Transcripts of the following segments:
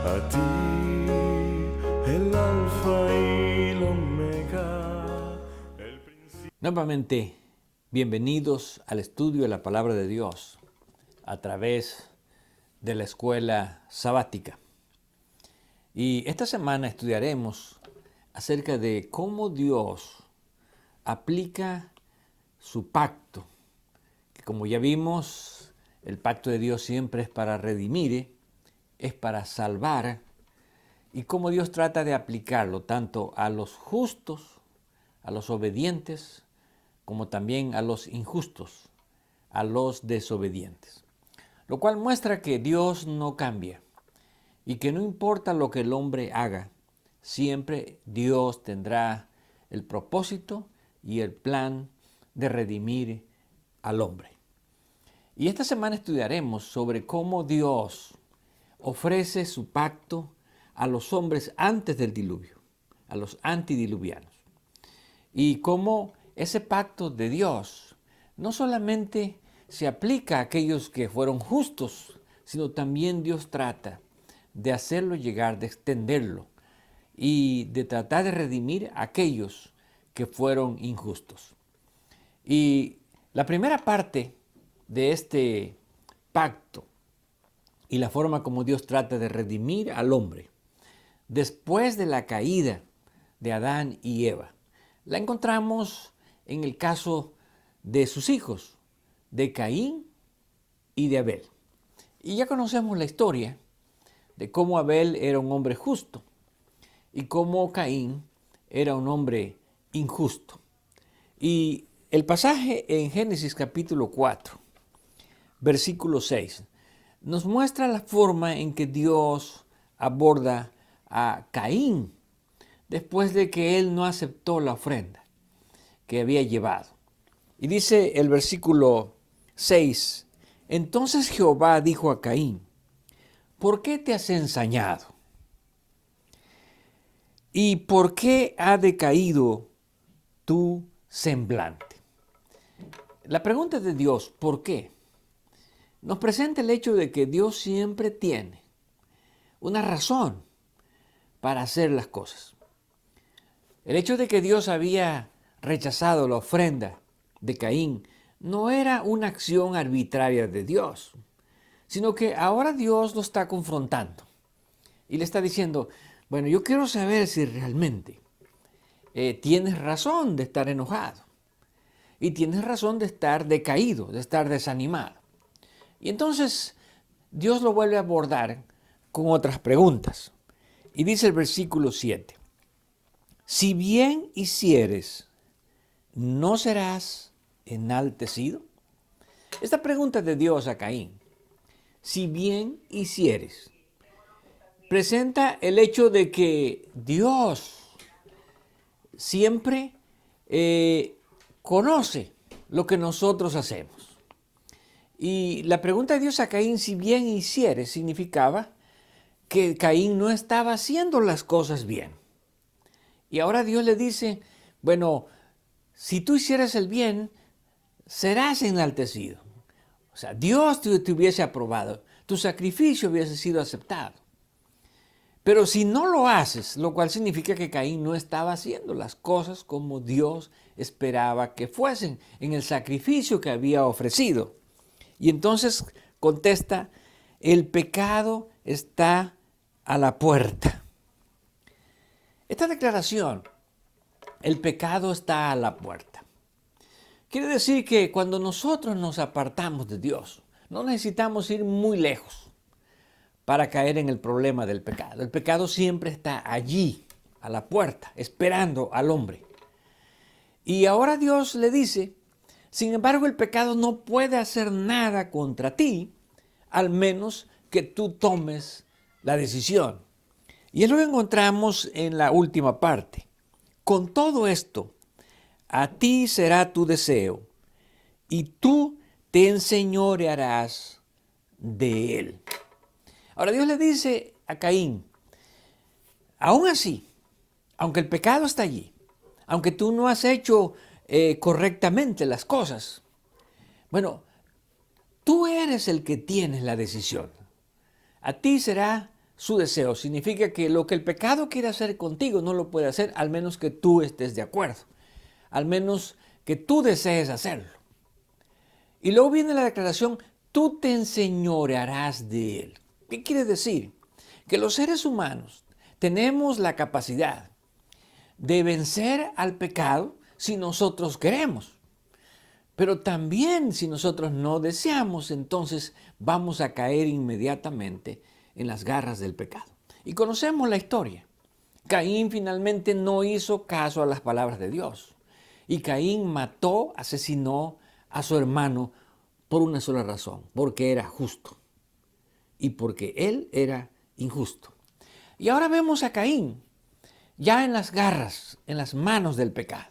A ti, el alfa y el omega. Nuevamente, bienvenidos al estudio de la Palabra de Dios a través de la escuela sabática. Y esta semana estudiaremos acerca de cómo Dios aplica su pacto, que como ya vimos, el pacto de Dios siempre es para redimir, es para salvar, y cómo Dios trata de aplicarlo tanto a los justos, a los obedientes, como también a los injustos, a los desobedientes. Lo cual muestra que Dios no cambia y que no importa lo que el hombre haga, siempre Dios tendrá el propósito y el plan de redimir al hombre. Y esta semana estudiaremos sobre cómo Dios ofrece su pacto a los hombres antes del diluvio, a los antidiluvianos. Y cómo ese pacto de Dios no solamente se aplica a aquellos que fueron justos, sino también Dios trata de hacerlo llegar, de extenderlo y de tratar de redimir a aquellos que fueron injustos. Y la primera parte de este pacto y la forma como Dios trata de redimir al hombre después de la caída de Adán y Eva, la encontramos en el caso de sus hijos, de Caín y de Abel. Y ya conocemos la historia de cómo Abel era un hombre justo y cómo Caín era un hombre injusto. Y el pasaje en Génesis capítulo 4, versículo 6, nos muestra la forma en que Dios aborda a Caín después de que él no aceptó la ofrenda que había llevado. Y dice el versículo 6, entonces Jehová dijo a Caín, ¿por qué te has ensañado? ¿Y por qué ha decaído tu semblante? La pregunta de Dios, ¿por qué?, nos presenta el hecho de que Dios siempre tiene una razón para hacer las cosas. El hecho de que Dios había rechazado la ofrenda de Caín no era una acción arbitraria de Dios, sino que ahora Dios lo está confrontando y le está diciendo, bueno, yo quiero saber si realmente tienes razón de estar enojado y tienes razón de estar decaído, de estar desanimado. Y entonces Dios lo vuelve a abordar con otras preguntas. Y dice el versículo 7, si bien hicieres, ¿no serás enaltecido? Esta pregunta de Dios a Caín, si bien hicieres, presenta el hecho de que Dios siempre conoce lo que nosotros hacemos. Y la pregunta de Dios a Caín, si bien hicieres, significaba que Caín no estaba haciendo las cosas bien. Y ahora Dios le dice, bueno, si tú hicieras el bien, serás enaltecido. O sea, Dios te hubiese aprobado, tu sacrificio hubiese sido aceptado. Pero si no lo haces, lo cual significa que Caín no estaba haciendo las cosas como Dios esperaba que fuesen en el sacrificio que había ofrecido. Y entonces contesta, el pecado está a la puerta. Esta declaración, el pecado está a la puerta, quiere decir que cuando nosotros nos apartamos de Dios, no necesitamos ir muy lejos para caer en el problema del pecado. El pecado siempre está allí, a la puerta, esperando al hombre. Y ahora Dios le dice, sin embargo, el pecado no puede hacer nada contra ti, al menos que tú tomes la decisión. Y es lo que encontramos en la última parte. Con todo esto, a ti será tu deseo, y tú te enseñorearás de él. Ahora Dios le dice a Caín, aún así, aunque el pecado está allí, aunque tú no has hecho correctamente las cosas, bueno, tú eres el que tienes la decisión. A ti será su deseo. Significa que lo que el pecado quiere hacer contigo no lo puede hacer al menos que tú estés de acuerdo, al menos que tú desees hacerlo. Y luego viene la declaración, tú te enseñorearás de él. ¿Qué quiere decir? Que los seres humanos tenemos la capacidad de vencer al pecado si nosotros queremos. Pero también si nosotros no deseamos, entonces vamos a caer inmediatamente en las garras del pecado. Y conocemos la historia. Caín finalmente no hizo caso a las palabras de Dios. Y Caín mató, asesinó a su hermano por una sola razón, porque era justo y porque él era injusto. Y ahora vemos a Caín ya en las garras, en las manos del pecado.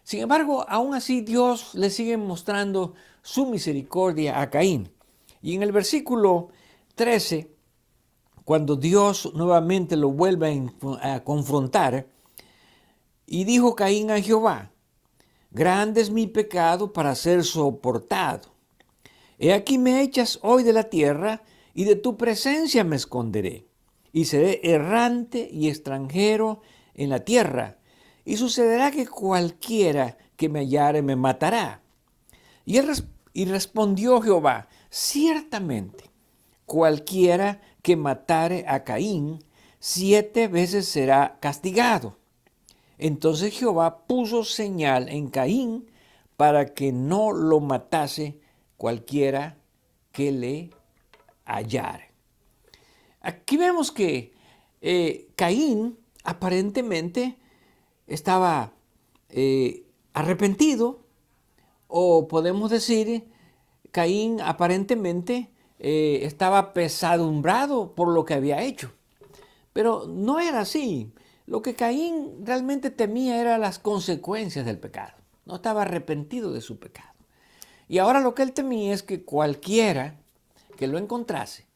Sin embargo, aún así Dios le sigue mostrando su misericordia a Caín. Y en el versículo 13, cuando Dios nuevamente lo vuelve a confrontar, y dijo Caín a Jehová, grande es mi pecado para ser soportado. He aquí me echas hoy de la tierra, y de tu presencia me esconderé, y seré errante y extranjero en la tierra, y sucederá que cualquiera que me hallare me matará. Y respondió Jehová, ciertamente, cualquiera que matare a Caín, 7 veces será castigado. Entonces Jehová puso señal en Caín para que no lo matase cualquiera que le hallare. Aquí vemos que Caín aparentemente estaba arrepentido, o podemos decir, Caín aparentemente estaba pesadumbrado por lo que había hecho. Pero no era así. Lo que Caín realmente temía eran las consecuencias del pecado. No estaba arrepentido de su pecado. Y ahora lo que él temía es que cualquiera que lo encontrase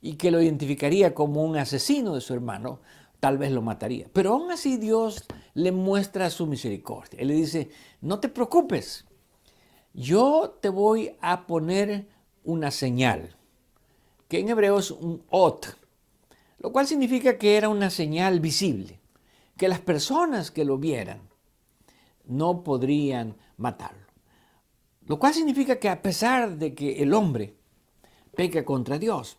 y que lo identificaría como un asesino de su hermano, tal vez lo mataría. Pero aún así Dios le muestra su misericordia. Él le dice, no te preocupes, yo te voy a poner una señal, que en hebreo es un ot, lo cual significa que era una señal visible, que las personas que lo vieran no podrían matarlo. Lo cual significa que a pesar de que el hombre peca contra Dios,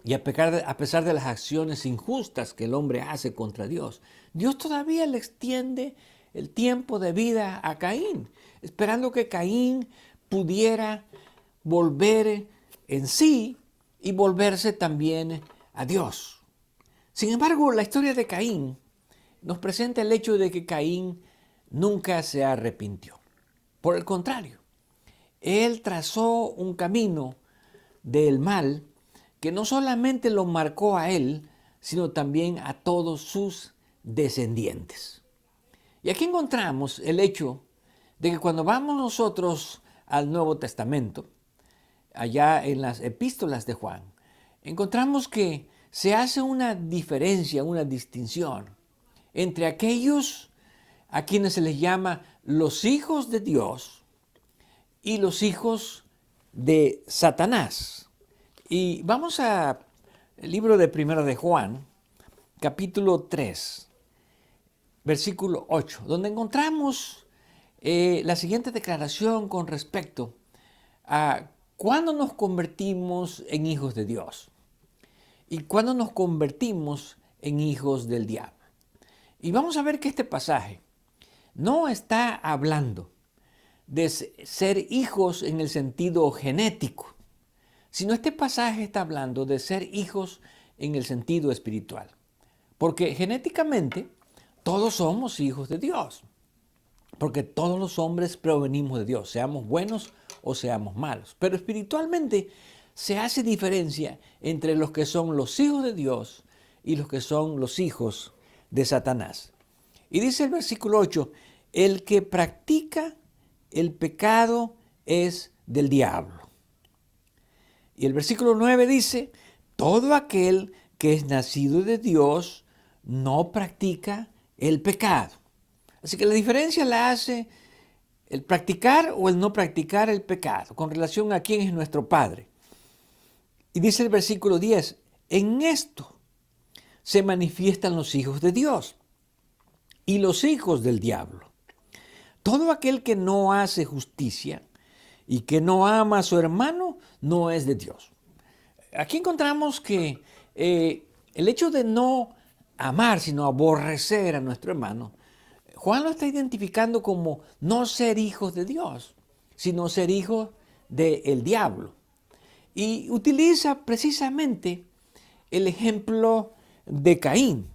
y a pesar de las acciones injustas que el hombre hace contra Dios, Dios todavía le extiende el tiempo de vida a Caín, esperando que Caín pudiera volver en sí y volverse también a Dios. Sin embargo, la historia de Caín nos presenta el hecho de que Caín nunca se arrepintió. Por el contrario, él trazó un camino del mal que no solamente lo marcó a él, sino también a todos sus descendientes. Y aquí encontramos el hecho de que cuando vamos nosotros al Nuevo Testamento, allá en las epístolas de Juan, encontramos que se hace una diferencia, una distinción entre aquellos a quienes se les llama los hijos de Dios y los hijos de Satanás. Y vamos al libro de Primera de Juan, capítulo 3, versículo 8, donde encontramos la siguiente declaración con respecto a cuándo nos convertimos en hijos de Dios y cuándo nos convertimos en hijos del diablo. Y vamos a ver que este pasaje no está hablando de ser hijos en el sentido genético, sino este pasaje está hablando de ser hijos en el sentido espiritual. Porque genéticamente todos somos hijos de Dios. Porque todos los hombres provenimos de Dios, seamos buenos o seamos malos. Pero espiritualmente se hace diferencia entre los que son los hijos de Dios y los que son los hijos de Satanás. Y dice el versículo 8, el que practica el pecado es del diablo. Y el versículo 9 dice, todo aquel que es nacido de Dios no practica el pecado. Así que la diferencia la hace el practicar o el no practicar el pecado con relación a quién es nuestro Padre. Y dice el versículo 10, en esto se manifiestan los hijos de Dios y los hijos del diablo. Todo aquel que no hace justicia y que no ama a su hermano no es de Dios. Aquí encontramos que el hecho de no amar, sino aborrecer a nuestro hermano, Juan lo está identificando como no ser hijos de Dios, sino ser hijos del diablo. Y utiliza precisamente el ejemplo de Caín.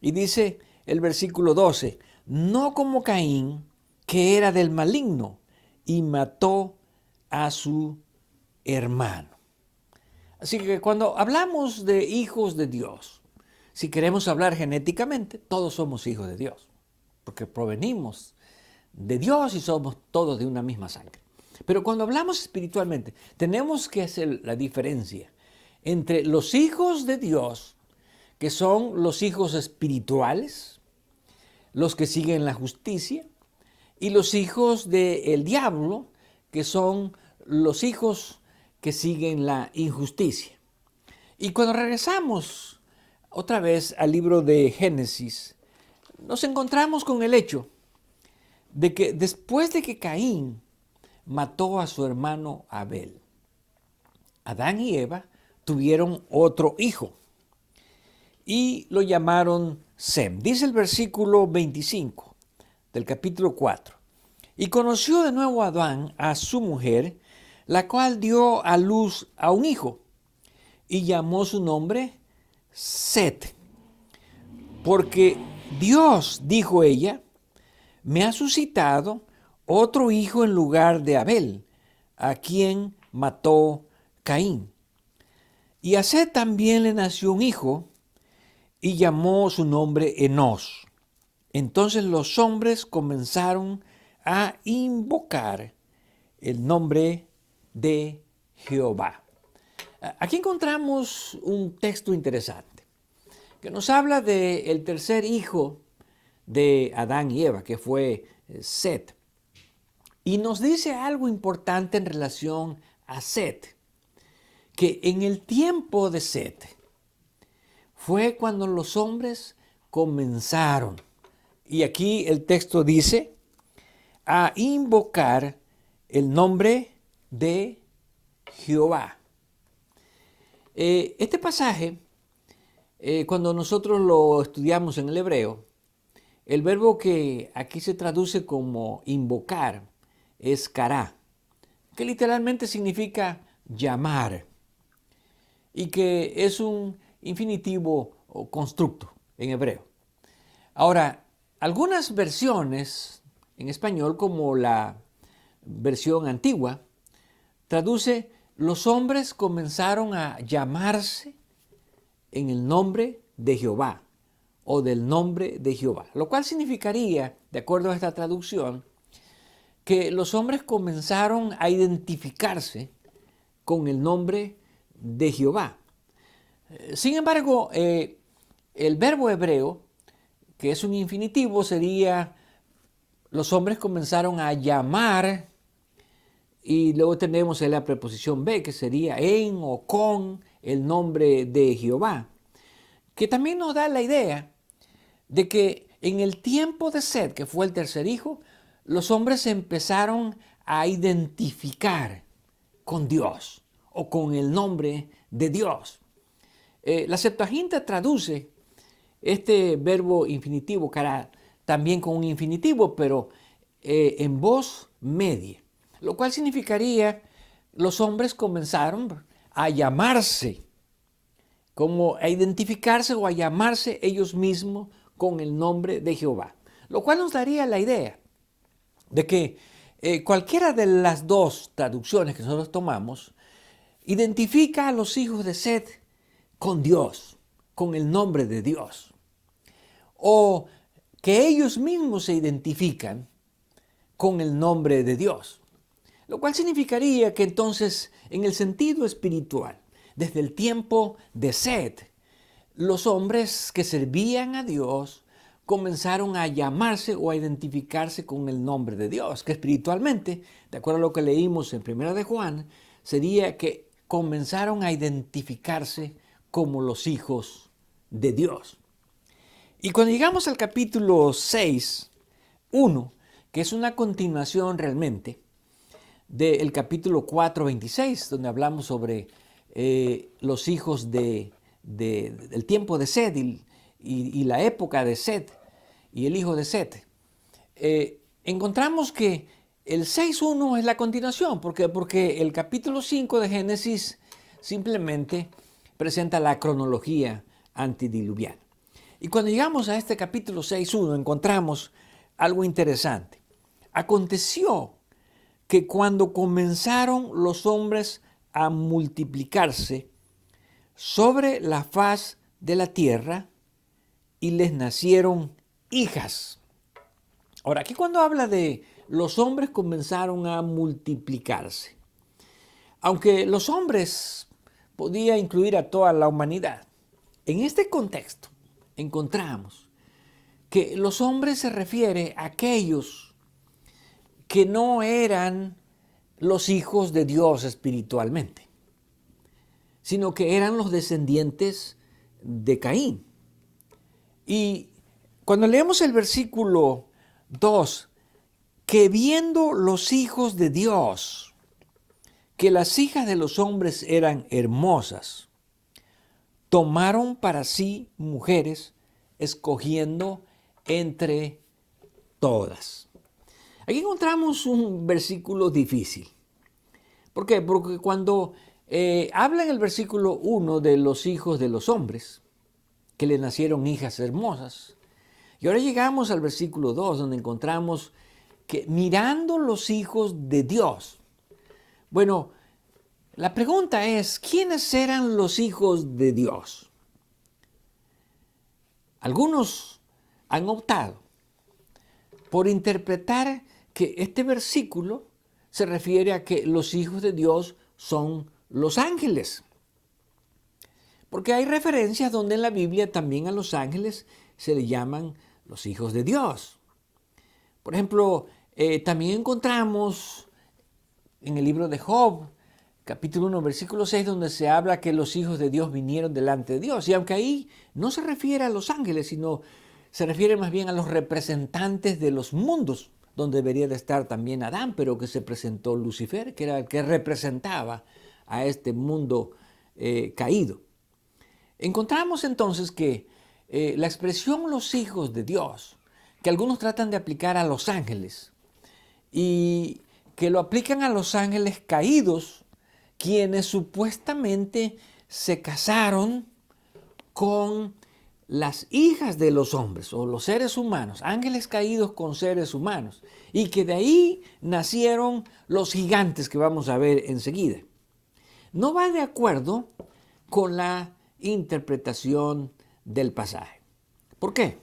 Y dice el versículo 12, no como Caín, que era del maligno y mató a su hermano. Así que cuando hablamos de hijos de Dios, si queremos hablar genéticamente, todos somos hijos de Dios, porque provenimos de Dios y somos todos de una misma sangre. Pero cuando hablamos espiritualmente, tenemos que hacer la diferencia entre los hijos de Dios, que son los hijos espirituales, los que siguen la justicia, y los hijos del diablo, que son los hijos que siguen la injusticia. Y cuando regresamos otra vez al libro de Génesis, nos encontramos con el hecho de que después de que Caín mató a su hermano Abel, Adán y Eva tuvieron otro hijo y lo llamaron Sem. Dice el versículo 25 del capítulo 4. Y conoció de nuevo Adán a su mujer, la cual dio a luz a un hijo y llamó su nombre Set. Porque Dios, dijo ella, me ha suscitado otro hijo en lugar de Abel, a quien mató Caín. Y a Set también le nació un hijo y llamó su nombre Enós. Entonces los hombres comenzaron a invocar el nombre de Jehová. Aquí encontramos un texto interesante que nos habla del tercer hijo de Adán y Eva, que fue Set. Y nos dice algo importante en relación a Set, que en el tiempo de Set fue cuando los hombres comenzaron, y aquí el texto dice, a invocar el nombre de Jehová. Este pasaje, cuando nosotros lo estudiamos en el hebreo, el verbo que aquí se traduce como invocar es kará, que literalmente significa llamar y que es un infinitivo o constructo en hebreo. Ahora, algunas versiones en español, como la versión antigua, traduce: los hombres comenzaron a llamarse en el nombre de Jehová o del nombre de Jehová, lo cual significaría, de acuerdo a esta traducción, que los hombres comenzaron a identificarse con el nombre de Jehová. Sin embargo, el verbo hebreo, que es un infinitivo, sería: los hombres comenzaron a llamar, y luego tenemos la preposición be, que sería en o con el nombre de Jehová, que también nos da la idea de que en el tiempo de Set, que fue el tercer hijo, los hombres empezaron a identificar con Dios o con el nombre de Dios. La Septuaginta traduce este verbo infinitivo kará también con un infinitivo, pero en voz media, lo cual significaría: los hombres comenzaron a llamarse, como a identificarse o a llamarse ellos mismos con el nombre de Jehová, lo cual nos daría la idea de que cualquiera de las dos traducciones que nosotros tomamos identifica a los hijos de Set con Dios, con el nombre de Dios, o que ellos mismos se identifican con el nombre de Dios, lo cual significaría que entonces, en el sentido espiritual, desde el tiempo de Set, los hombres que servían a Dios comenzaron a llamarse o a identificarse con el nombre de Dios, que espiritualmente, de acuerdo a lo que leímos en 1 de Juan, sería que comenzaron a identificarse como los hijos de Dios. Y cuando llegamos al capítulo 6, 1, que es una continuación realmente del capítulo 4, 26, donde hablamos sobre los hijos del tiempo de Set y la época de Set y el hijo de Set, encontramos que el 6.1 es la continuación, porque el capítulo 5 de Génesis simplemente presenta la cronología antediluviana. Y cuando llegamos a este capítulo 6.1 encontramos algo interesante. Aconteció que cuando comenzaron los hombres a multiplicarse sobre la faz de la tierra y les nacieron hijas. Ahora, aquí cuando habla de los hombres comenzaron a multiplicarse, aunque los hombres podía incluir a toda la humanidad, en este contexto encontramos que los hombres se refiere a aquellos que no eran los hijos de Dios espiritualmente, sino que eran los descendientes de Caín. Y cuando leemos el versículo 2, que viendo los hijos de Dios, que las hijas de los hombres eran hermosas, tomaron para sí mujeres, escogiendo entre todas. Aquí encontramos un versículo difícil. ¿Por qué? Porque cuando habla en el versículo 1 de los hijos de los hombres, que le nacieron hijas hermosas, y ahora llegamos al versículo 2, donde encontramos que mirando los hijos de Dios. Bueno, la pregunta es, ¿quiénes eran los hijos de Dios? Algunos han optado por interpretar que este versículo se refiere a que los hijos de Dios son los ángeles. Porque hay referencias donde en la Biblia también a los ángeles se le llaman los hijos de Dios. Por ejemplo, también encontramos en el libro de Job, capítulo 1, versículo 6, donde se habla que los hijos de Dios vinieron delante de Dios. Y aunque ahí no se refiere a los ángeles, sino se refiere más bien a los representantes de los mundos, donde debería de estar también Adán, pero que se presentó Lucifer, que era el que representaba a este mundo caído. Encontramos entonces que la expresión los hijos de Dios, que algunos tratan de aplicar a los ángeles, y que lo aplican a los ángeles caídos, quienes supuestamente se casaron con las hijas de los hombres o los seres humanos, ángeles caídos con seres humanos, y que de ahí nacieron los gigantes que vamos a ver enseguida. No va de acuerdo con la interpretación del pasaje. ¿Por qué?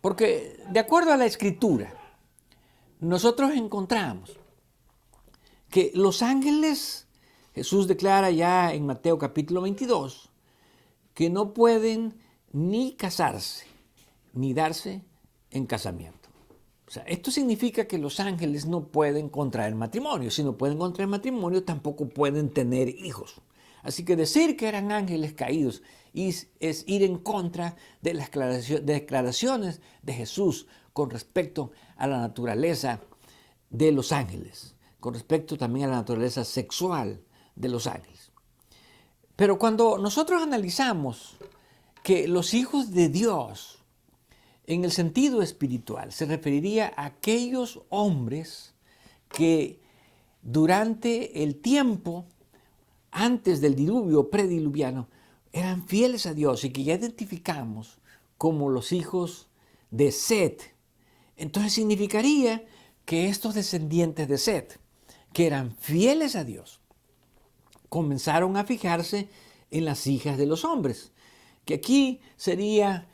Porque de acuerdo a la Escritura, nosotros encontramos que los ángeles, Jesús declara ya en Mateo capítulo 22, que no pueden ni casarse, ni darse en casamiento. O sea, esto significa que los ángeles no pueden contraer matrimonio. Si no pueden contraer matrimonio, tampoco pueden tener hijos. Así que decir que eran ángeles caídos es ir en contra de las declaraciones de Jesús con respecto a la naturaleza de los ángeles, con respecto también a la naturaleza sexual de los ángeles. Pero cuando nosotros analizamos que los hijos de Dios, en el sentido espiritual, se referiría a aquellos hombres que durante el tiempo antes del diluvio prediluviano eran fieles a Dios y que ya identificamos como los hijos de Set. Entonces significaría que estos descendientes de Set, que eran fieles a Dios, comenzaron a fijarse en las hijas de los hombres, que aquí sería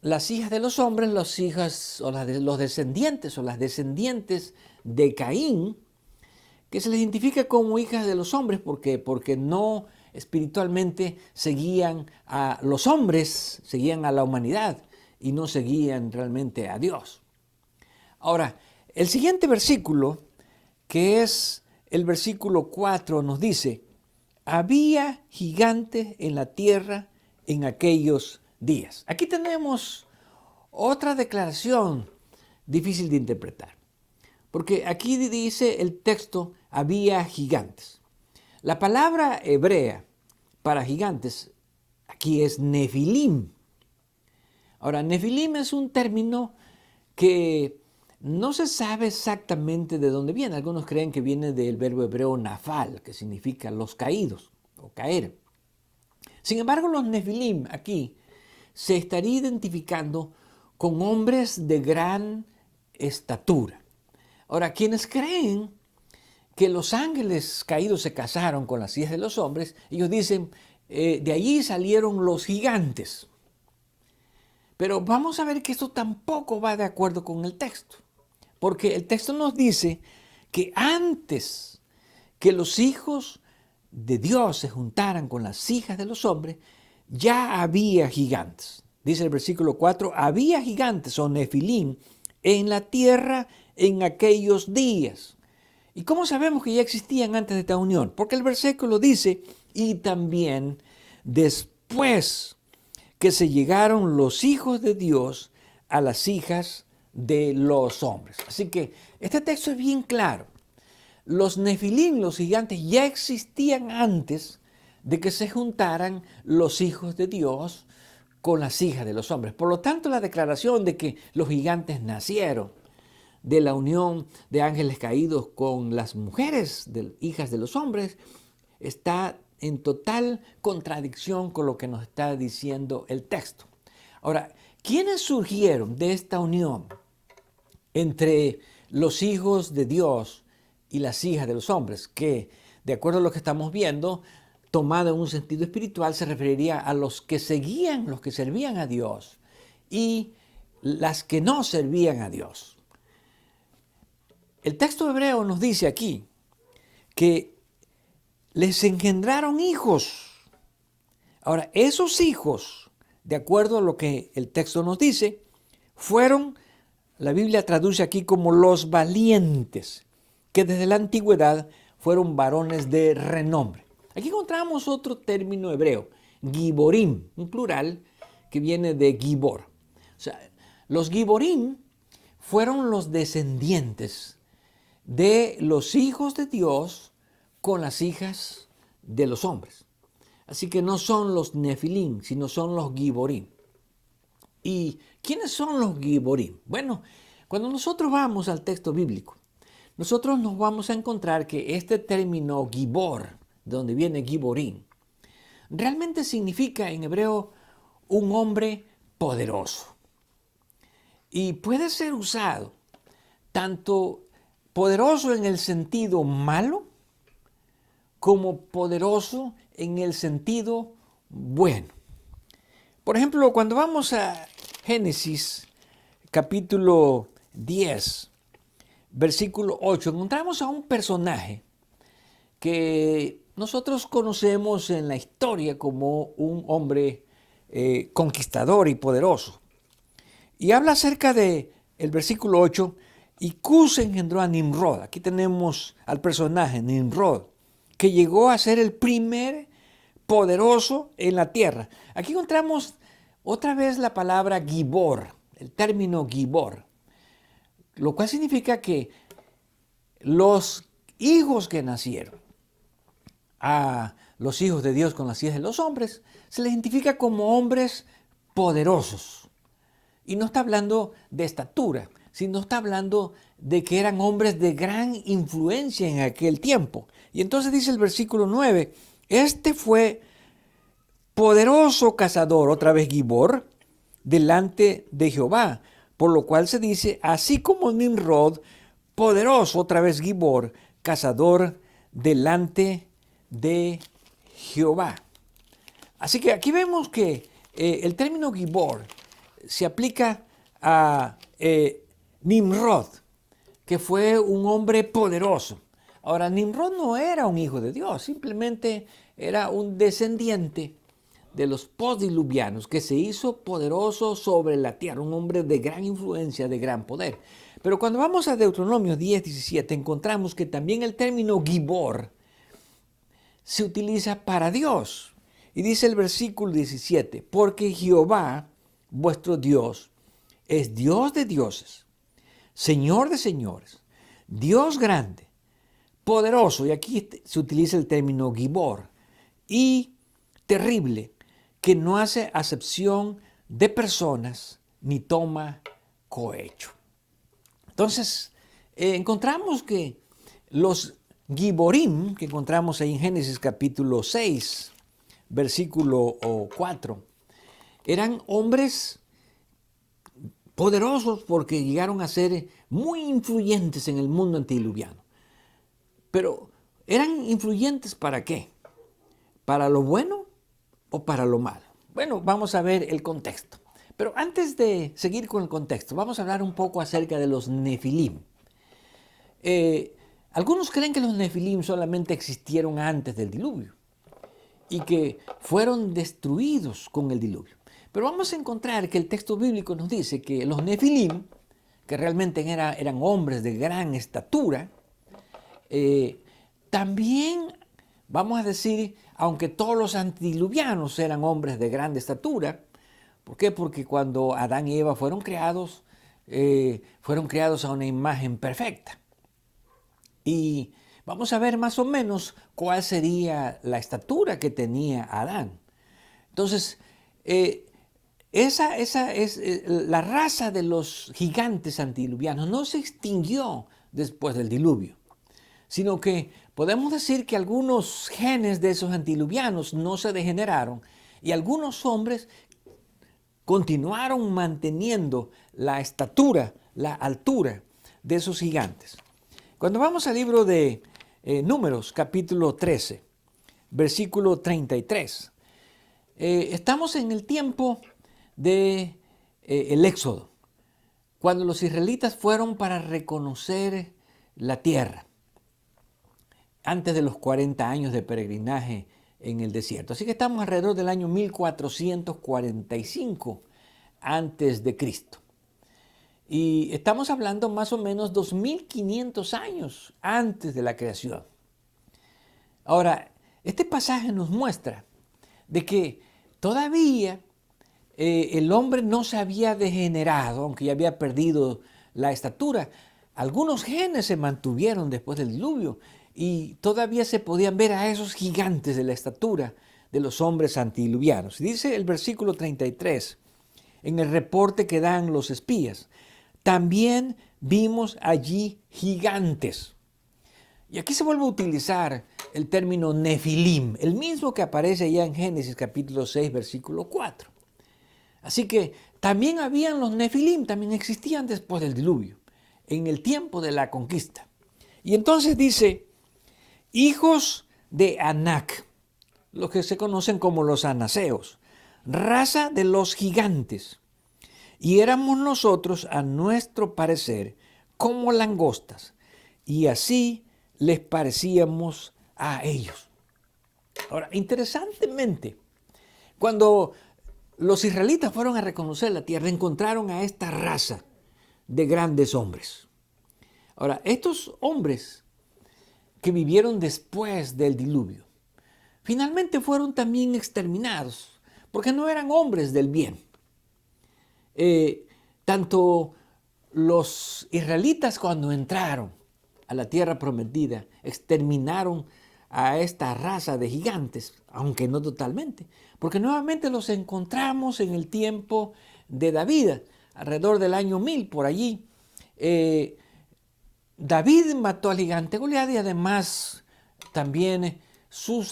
las hijas de los hombres, las hijas o los descendientes o las descendientes de Caín, que se les identifica como hijas de los hombres porque no espiritualmente seguían a los hombres, seguían a la humanidad y no seguían realmente a Dios. Ahora, el siguiente versículo, que es el versículo 4, nos dice: había gigantes en la tierra en aquellos días. Aquí tenemos otra declaración difícil de interpretar, porque aquí dice el texto, había gigantes. La palabra hebrea para gigantes aquí es nefilim. Ahora, nefilim es un término que no se sabe exactamente de dónde viene. Algunos creen que viene del verbo hebreo nafal, que significa los caídos o caer. Sin embargo, los nefilim aquí se estaría identificando con hombres de gran estatura. Ahora, quienes creen que los ángeles caídos se casaron con las hijas de los hombres, ellos dicen, de allí salieron los gigantes. Pero vamos a ver que esto tampoco va de acuerdo con el texto, porque el texto nos dice que antes que los hijos de Dios se juntaran con las hijas de los hombres, ya había gigantes. Dice el versículo 4, había gigantes o nefilim en la tierra en aquellos días. ¿Y cómo sabemos que ya existían antes de esta unión? Porque el versículo dice, y también después que se llegaron los hijos de Dios a las hijas de los hombres. Así que este texto es bien claro. Los nefilim, los gigantes, ya existían antes de que se juntaran los hijos de Dios con las hijas de los hombres. Por lo tanto, la declaración de que los gigantes nacieron de la unión de ángeles caídos con las mujeres, hijas de los hombres, está en total contradicción con lo que nos está diciendo el texto. Ahora, ¿quiénes surgieron de esta unión entre los hijos de Dios y las hijas de los hombres? Que, de acuerdo a lo que estamos viendo, tomado en un sentido espiritual, se referiría a los que seguían, los que servían a Dios y las que no servían a Dios. El texto hebreo nos dice aquí que les engendraron hijos. Ahora, esos hijos, de acuerdo a lo que el texto nos dice, fueron, la Biblia traduce aquí como los valientes, que desde la antigüedad fueron varones de renombre. Aquí encontramos otro término hebreo, giborim, un plural que viene de gibor. O sea, los giborim fueron los descendientes de los hijos de Dios con las hijas de los hombres. Así que no son los nefilim, sino son los giborim. ¿Y quiénes son los giborim? Bueno, cuando nosotros vamos al texto bíblico, nosotros nos vamos a encontrar que este término gibor, de donde viene giborim, realmente significa en hebreo un hombre poderoso. Y puede ser usado tanto poderoso en el sentido malo como poderoso en el sentido bueno. Por ejemplo, cuando vamos a Génesis capítulo 10, versículo 8, encontramos a un personaje que nosotros conocemos en la historia como un hombre conquistador y poderoso. Y habla acerca de el versículo 8, y Cus engendró a Nimrod. Aquí tenemos al personaje Nimrod, que llegó a ser el primer poderoso en la tierra. Aquí encontramos otra vez la palabra gibor, el término gibor, lo cual significa que los hijos que nacieron a los hijos de Dios con las hijas de los hombres, se les identifica como hombres poderosos. Y no está hablando de estatura, sino está hablando de que eran hombres de gran influencia en aquel tiempo. Y entonces dice el versículo 9, este fue poderoso cazador, otra vez Gibor, delante de Jehová, por lo cual se dice, así como Nimrod, poderoso, otra vez Gibor, cazador delante de Jehová. Así que aquí vemos que el término Gibor se aplica a Nimrod, que fue un hombre poderoso. Ahora, Nimrod no era un hijo de Dios, simplemente era un descendiente de los postdiluvianos que se hizo poderoso sobre la tierra, un hombre de gran influencia, de gran poder. Pero cuando vamos a Deuteronomio 10:17, encontramos que también el término Gibor se utiliza para Dios. Y dice el versículo 17, porque Jehová, vuestro Dios, es Dios de dioses, Señor de señores, Dios grande, poderoso, y aquí se utiliza el término Gibor, y terrible, que no hace acepción de personas ni toma cohecho. Entonces, encontramos que los Giborim, que encontramos ahí en Génesis capítulo 6, versículo 4, eran hombres poderosos porque llegaron a ser muy influyentes en el mundo antediluviano. Pero, ¿eran influyentes para qué? ¿Para lo bueno o para lo malo? Bueno, vamos a ver el contexto. Pero antes de seguir con el contexto, vamos a hablar un poco acerca de los Nefilim. Algunos creen que los Nefilim solamente existieron antes del diluvio y que fueron destruidos con el diluvio. Pero vamos a encontrar que el texto bíblico nos dice que los Nefilim, que realmente eran hombres de gran estatura, también, vamos a decir, aunque todos los antediluvianos eran hombres de gran estatura, ¿por qué? Porque cuando Adán y Eva fueron creados a una imagen perfecta. Y vamos a ver más o menos cuál sería la estatura que tenía Adán. Entonces, esa es la raza de los gigantes antediluvianos no se extinguió después del diluvio, sino que podemos decir que algunos genes de esos antediluvianos no se degeneraron y algunos hombres continuaron manteniendo la estatura, la altura de esos gigantes. Cuando vamos al libro de Números, capítulo 13, versículo 33, estamos en el tiempo del Éxodo, cuando los israelitas fueron para reconocer la tierra, antes de los 40 años de peregrinaje en el desierto. Así que estamos alrededor del año 1445 antes de Cristo. Y estamos hablando más o menos 2500 años antes de la creación. Ahora, este pasaje nos muestra de que todavía el hombre no se había degenerado, aunque ya había perdido la estatura. Algunos genes se mantuvieron después del diluvio y todavía se podían ver a esos gigantes de la estatura de los hombres antediluvianos. Dice el versículo 33, en el reporte que dan los espías, también vimos allí gigantes. Y aquí se vuelve a utilizar el término Nefilim, el mismo que aparece ya en Génesis capítulo 6, versículo 4. Así que también habían los Nefilim, también existían después del diluvio, en el tiempo de la conquista. Y entonces dice, hijos de Anac, los que se conocen como los anaseos, raza de los gigantes. Y éramos nosotros, a nuestro parecer, como langostas, y así les parecíamos a ellos. Ahora, interesantemente, cuando los israelitas fueron a reconocer la tierra, encontraron a esta raza de grandes hombres. Ahora, estos hombres que vivieron después del diluvio, finalmente fueron también exterminados, porque no eran hombres del bien. Tanto los israelitas cuando entraron a la tierra prometida, exterminaron a esta raza de gigantes, aunque no totalmente, porque nuevamente los encontramos en el tiempo de David, alrededor del año 1000 por allí. David mató al gigante Goliat y además también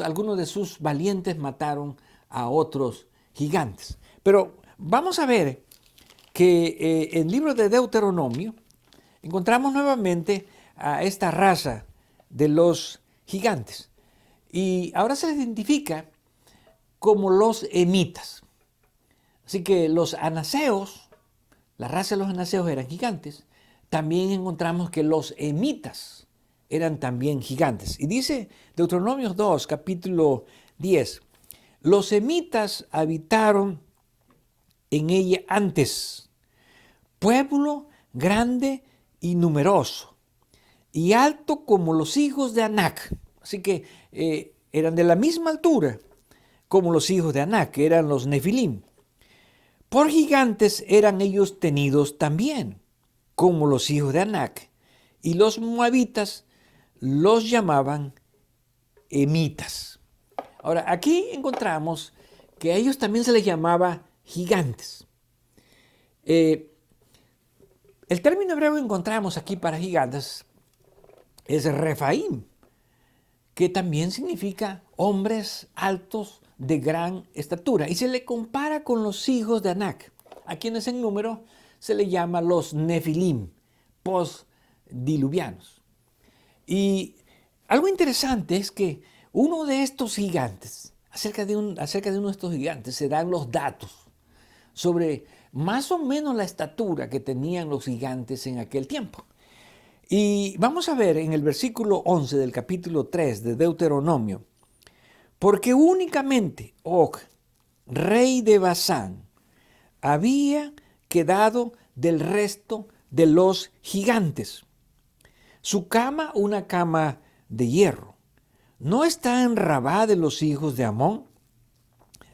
algunos de sus valientes mataron a otros gigantes. Pero vamos a ver que en el libro de Deuteronomio encontramos nuevamente a esta raza de los gigantes. Y ahora se les identifica como los emitas. Así que los anaseos, la raza de los anaseos eran gigantes. También encontramos que los emitas eran también gigantes. Y dice Deuteronomio 2, capítulo 10, los emitas habitaron en ella antes, pueblo grande y numeroso, y alto como los hijos de Anac. Así que eran de la misma altura como los hijos de Anac, que eran los Nefilim. Por gigantes eran ellos tenidos también, como los hijos de Anac, y los moabitas los llamaban emitas. Ahora, aquí encontramos que a ellos también se les llamaba gigantes. El término hebreo que encontramos aquí para gigantes es Refaim, que también significa hombres altos de gran estatura, y se le compara con los hijos de Anac, a quienes en número se le llama los Nefilim, postdiluvianos. Y algo interesante es que uno de estos gigantes, acerca de uno de estos gigantes, se dan los datos sobre más o menos la estatura que tenían los gigantes en aquel tiempo. Y vamos a ver en el versículo 11 del capítulo 3 de Deuteronomio, porque únicamente Og, rey de Basán, había quedado del resto de los gigantes. Su cama, una cama de hierro, ¿no está en Rabá de los hijos de Amón?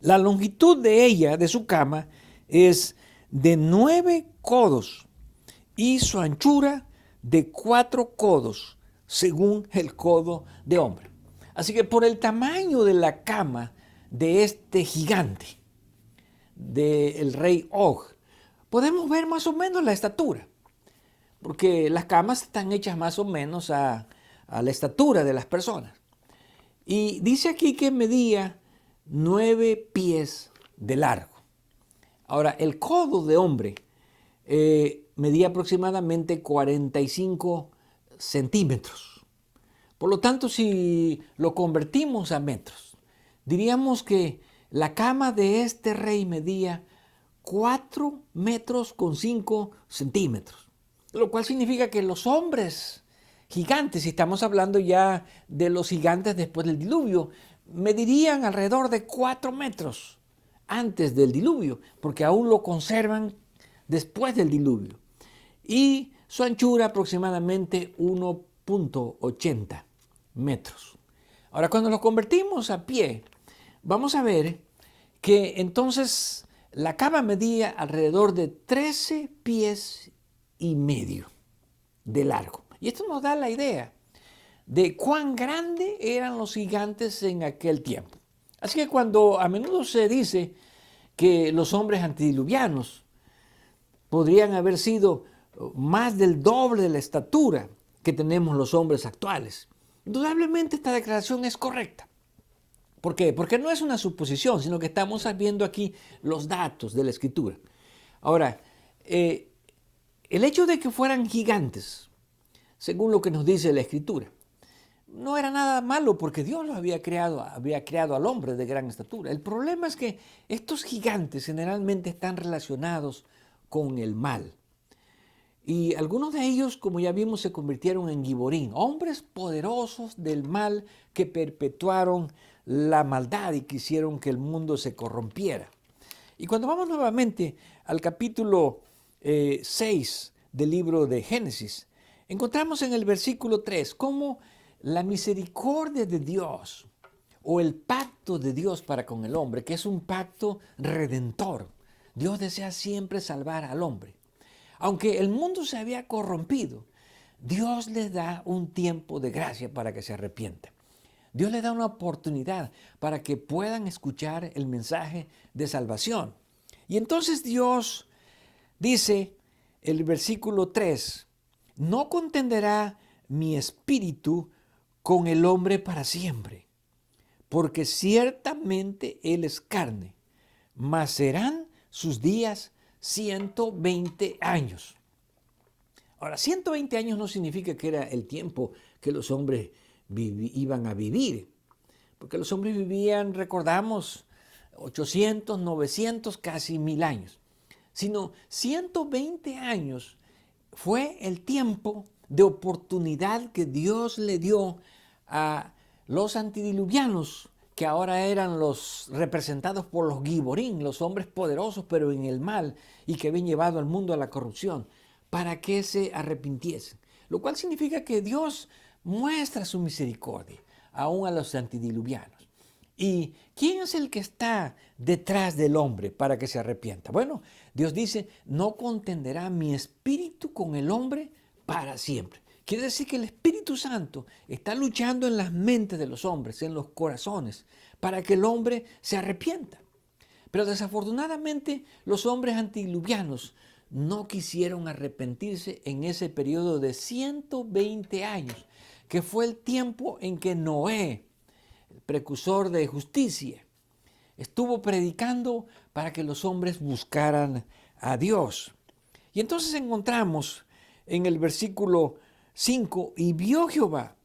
La longitud de ella, de su cama, es de 9 codos y su anchura de 4 codos, según el codo de hombre. Así que por el tamaño de la cama de este gigante, del rey Og, podemos ver más o menos la estatura, porque las camas están hechas más o menos a la estatura de las personas. Y dice aquí que medía 9 pies de largo. Ahora, el codo de hombre medía aproximadamente 45 centímetros. Por lo tanto, si lo convertimos a metros, diríamos que la cama de este rey medía 4 metros con 5 centímetros. Lo cual significa que los hombres gigantes, si estamos hablando ya de los gigantes después del diluvio, medirían alrededor de 4 metros antes del diluvio, porque aún lo conservan después del diluvio. Y su anchura aproximadamente 1.80 metros. Ahora, cuando lo convertimos a pie, vamos a ver que entonces la cama medía alrededor de 13 pies y medio de largo. Y esto nos da la idea de cuán grandes eran los gigantes en aquel tiempo. Así que cuando a menudo se dice que los hombres antediluvianos podrían haber sido más del doble de la estatura que tenemos los hombres actuales, indudablemente esta declaración es correcta. ¿Por qué? Porque no es una suposición, sino que estamos viendo aquí los datos de la Escritura. Ahora, el hecho de que fueran gigantes, según lo que nos dice la Escritura, no era nada malo porque Dios los había creado al hombre de gran estatura. El problema es que estos gigantes generalmente están relacionados con el mal. Y algunos de ellos, como ya vimos, se convirtieron en giborín, hombres poderosos del mal que perpetuaron la maldad y quisieron que el mundo se corrompiera. Y cuando vamos nuevamente al capítulo 6 del libro de Génesis, encontramos en el versículo 3 cómo la misericordia de Dios o el pacto de Dios para con el hombre, que es un pacto redentor. Dios desea siempre salvar al hombre. Aunque el mundo se había corrompido, Dios les da un tiempo de gracia para que se arrepientan. Dios les da una oportunidad para que puedan escuchar el mensaje de salvación. Y entonces Dios dice, el versículo 3, no contenderá mi espíritu con el hombre para siempre, porque ciertamente él es carne, mas serán sus días 120 años. Ahora, 120 años no significa que era el tiempo que los hombres iban a vivir, porque los hombres vivían, recordamos, 800, 900, casi 1000 años, sino 120 años fue el tiempo de oportunidad que Dios le dio a los antediluvianos, que ahora eran los representados por los giborín, los hombres poderosos pero en el mal y que habían llevado al mundo a la corrupción, para que se arrepintiesen. Lo cual significa que Dios muestra su misericordia aún a los antediluvianos. ¿Y quién es el que está detrás del hombre para que se arrepienta? Bueno, Dios dice, no contenderá mi espíritu con el hombre para siempre. Quiere decir que el Espíritu Santo está luchando en las mentes de los hombres, en los corazones, para que el hombre se arrepienta. Pero desafortunadamente los hombres antediluvianos no quisieron arrepentirse en ese periodo de 120 años, que fue el tiempo en que Noé, el precursor de justicia, estuvo predicando para que los hombres buscaran a Dios. Y entonces encontramos en el versículo 5, y vio Jehová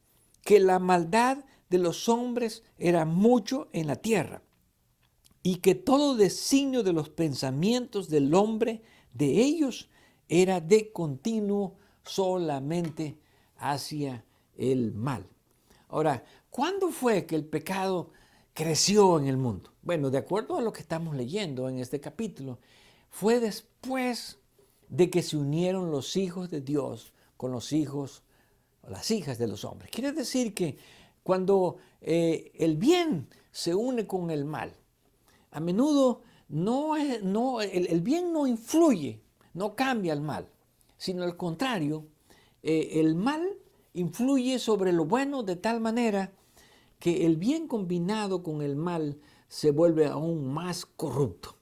que la maldad de los hombres era mucho en la tierra, y que todo designio de los pensamientos del hombre de ellos era de continuo solamente hacia el mal. Ahora, ¿cuándo fue que el pecado creció en el mundo? Bueno, de acuerdo a lo que estamos leyendo en este capítulo, fue después de que se unieron los hijos de Dios con los hijos o las hijas de los hombres. Quiere decir que cuando el bien se une con el mal, a menudo el bien no influye, no cambia el mal, sino al contrario, el mal influye sobre lo bueno de tal manera que el bien combinado con el mal se vuelve aún más corrupto.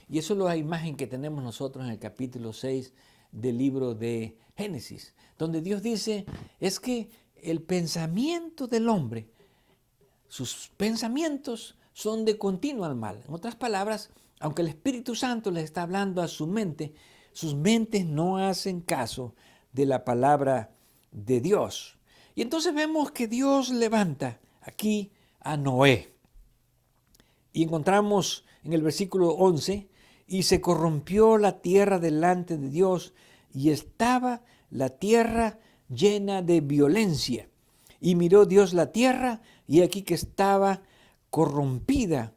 Y eso es la imagen que tenemos nosotros en el capítulo 6 del libro de Génesis, donde Dios dice, es que el pensamiento del hombre, sus pensamientos son de continuo al mal. En otras palabras, aunque el Espíritu Santo les está hablando a su mente, sus mentes no hacen caso de la palabra de Dios. Y entonces vemos que Dios levanta aquí a Noé. Y encontramos en el versículo 11, y se corrompió la tierra delante de Dios, y estaba la tierra llena de violencia. Y miró Dios la tierra, y aquí que estaba corrompida,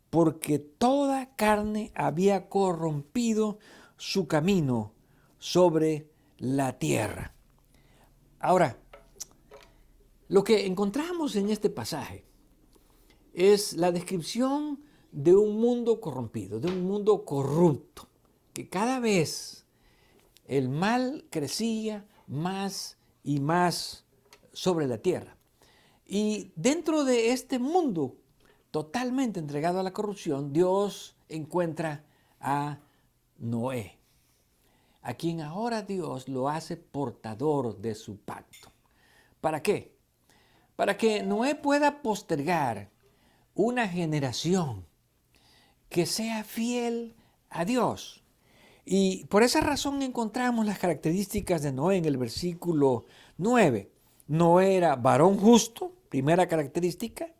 porque toda carne había corrompido su camino sobre la tierra. Ahora, lo que encontramos en este pasaje es la descripción de un mundo corrompido, de un mundo corrupto, que cada vez el mal crecía más y más sobre la tierra. Y dentro de este mundo totalmente entregado a la corrupción, Dios encuentra a Noé, a quien ahora Dios lo hace portador de su pacto. ¿Para qué? Para que Noé pueda postergar una generación que sea fiel a Dios. Y por esa razón encontramos las características de Noé en el versículo 9. Noé era varón justo, primera característica.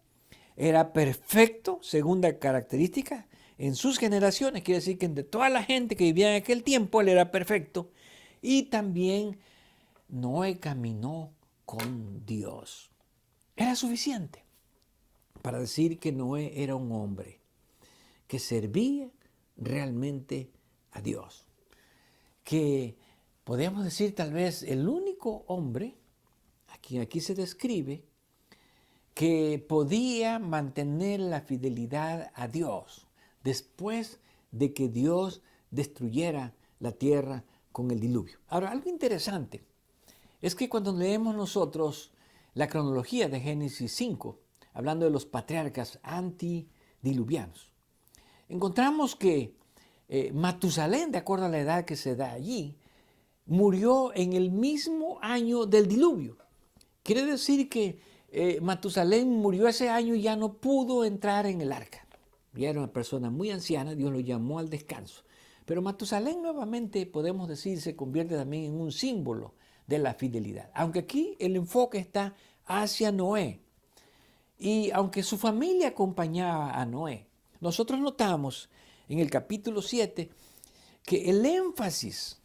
Era perfecto, segunda característica. En sus generaciones, quiere decir que entre toda la gente que vivía en aquel tiempo, él era perfecto. Y también Noé caminó con Dios. Era suficiente para decir que Noé era un hombre que servía realmente a Dios. Que podríamos decir tal vez el único hombre a quien aquí se describe que podía mantener la fidelidad a Dios después de que Dios destruyera la tierra con el diluvio. Ahora, algo interesante es que cuando leemos nosotros la cronología de Génesis 5, hablando de los patriarcas antediluvianos, encontramos que Matusalén, de acuerdo a la edad que se da allí, murió en el mismo año del diluvio. Quiere decir que Matusalén murió ese año y ya no pudo entrar en el arca. Ya era una persona muy anciana, Dios lo llamó al descanso. Pero Matusalén nuevamente, podemos decir, se convierte también en un símbolo de la fidelidad. Aunque aquí el enfoque está hacia Noé. Y aunque su familia acompañaba a Noé, nosotros notamos en el capítulo 7 que el énfasis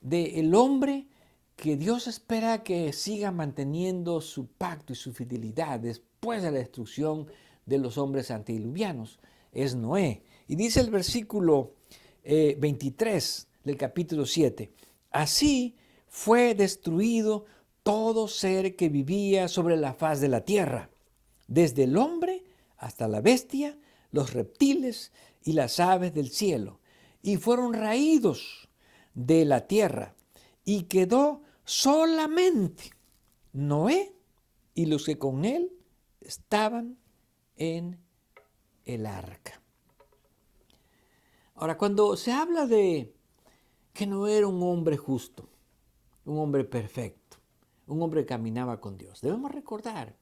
del hombre que Dios espera que siga manteniendo su pacto y su fidelidad después de la destrucción de los hombres antediluvianos es Noé. Y dice el versículo 23 del capítulo 7, así fue destruido todo ser que vivía sobre la faz de la tierra, desde el hombre hasta la bestia, los reptiles y las aves del cielo, y fueron raídos de la tierra, y quedó solamente Noé y los que con él estaban en el arca. Ahora, cuando se habla de que Noé era un hombre justo, un hombre perfecto, un hombre que caminaba con Dios, debemos recordar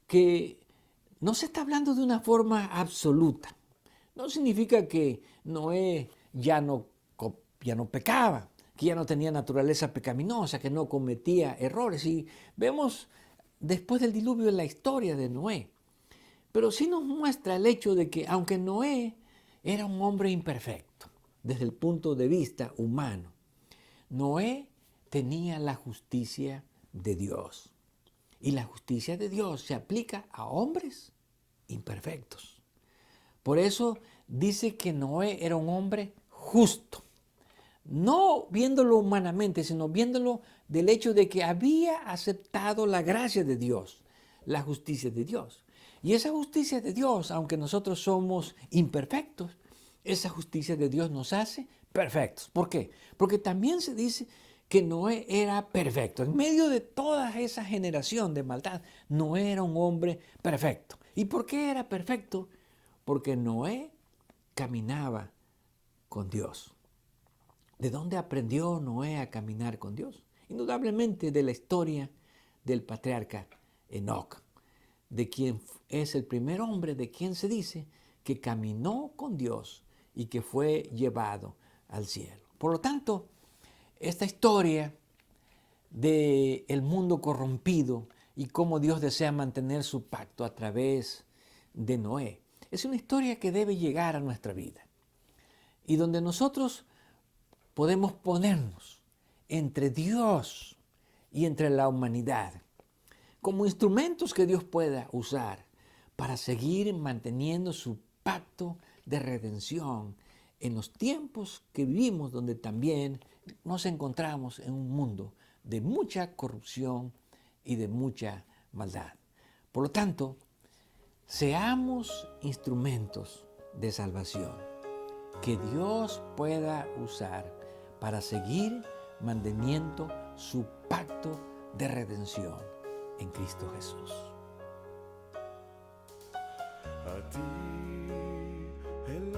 que no se está hablando de una forma absoluta. No significa que Noé ya no pecaba, que ya no tenía naturaleza pecaminosa, que no cometía errores. Y vemos después del diluvio la historia de Noé. Pero sí nos muestra el hecho de que aunque Noé era un hombre imperfecto desde el punto de vista humano, Noé tenía la justicia de Dios. Y la justicia de Dios se aplica a hombres imperfectos. Por eso dice que Noé era un hombre justo. No viéndolo humanamente, sino viéndolo del hecho de que había aceptado la gracia de Dios, la justicia de Dios. Y esa justicia de Dios, aunque nosotros somos imperfectos, esa justicia de Dios nos hace perfectos. ¿Por qué? Porque también se dice que Noé era perfecto. En medio de toda esa generación de maldad, Noé era un hombre perfecto. ¿Y por qué era perfecto? Porque Noé caminaba con Dios. ¿De dónde aprendió Noé a caminar con Dios? Indudablemente de la historia del patriarca Enoc, de quien es el primer hombre de quien se dice que caminó con Dios y que fue llevado al cielo. Por lo tanto, esta historia del mundo corrompido y cómo Dios desea mantener su pacto a través de Noé es una historia que debe llegar a nuestra vida y donde nosotros podemos ponernos entre Dios y entre la humanidad como instrumentos que Dios pueda usar para seguir manteniendo su pacto de redención en los tiempos que vivimos, donde también nos encontramos en un mundo de mucha corrupción y de mucha maldad. Por lo tanto, seamos instrumentos de salvación que Dios pueda usar para seguir manteniendo su pacto de redención en Cristo Jesús. A ti el